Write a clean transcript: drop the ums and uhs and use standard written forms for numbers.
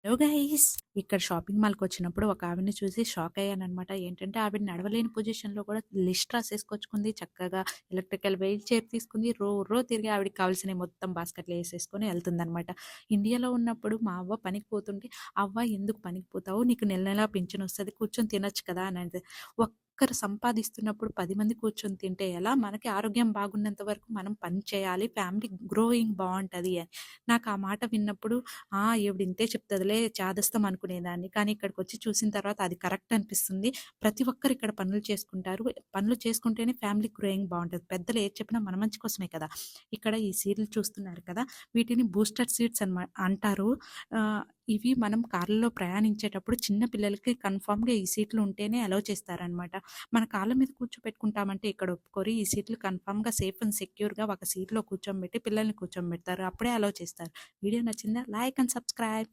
Hello guys! ఇక్కడ shopping మాల్‌కొచ్చినప్పుడు ఒక ఆవిడని చూసి షాక్ అయ్యాననమాట. ఏంటంటే ఆవిడ నడవలేని పొజిషన్‌లో కూడా లిస్ట్ రాసేసుకొచ్చుకుంది. చక్కగా ఎలక్ట్రికల్ వీల్ చైర్ తీసుకుంది. తిరిగి ఆవిడకి కావాల్సినయి మొత్తం బాస్కెట్‌లో ఏసేసుకొని ఎళ్తుందనమాట. ఇండియాలో ఉన్నప్పుడు మా అవ్వ పనికి పోతుంటే, "అవ్వ ఎందుకు పనికి పోతావు? నీకు నెల నెలా పింఛనొస్తది. కూర్చొని తినొచ్చు కదా!" అనేది. ఒక్కరు సంపాదిస్తున్నప్పుడు 10 మంది కూర్చొని తింటే ఎలా? మనకి ఆరోగ్యం బాగున్నంత వరకు మనం పని చేయాలి. ఫ్యామిలీ గ్రోయింగ్ బావుంటది అని. నాకు ఆ మాట విన్నప్పుడు ఈవిడ ఇంతే చెప్తదిలే చాదస్తం అనుకునేదాన్ని. కానీ ఇక్కడికొచ్చి చూసిన తర్వాత అది కరెక్ట్ అనిపిస్తుంది. ప్రతి ఒక్కరు ఇక్కడ పనులు చేసుకుంటారు. పనులు చేసుకుంటేనే ఫ్యామిలీ గ్రోయింగ్ బావుంటది. పెద్దలు ఏది చెప్పినా మన మంచి కోసమే కదా! ఇక్కడ ఈ సీడ్లు చూస్తున్నారు కదా! వీటిని బూస్టర్ సీడ్స్ అంటారు. ఆహ్, ఇవి మనం కార్‌లో ప్రయాణించేటప్పుడు చిన్న పిల్లలకి కన్ఫర్మ్‌గా ఈ సీట్లు ఉంటేనే అలో చేస్తారనమాట. మన కాళ్ళ మీద కూర్చోపెట్టుకుంటామంటే ఇక్కడ ఒప్పుకోరు. ఈ సీట్లు కన్ఫర్మ్‌గా సేఫ్ అండ్ సెక్యూర్‌గా ఒక సీట్‌లో కూర్చోబెట్టి పిల్లల్ని కూర్చోబెడతారు. అప్పుడే అలో చేస్తారు. వీడియో నచ్చిందా? Like and subscribe.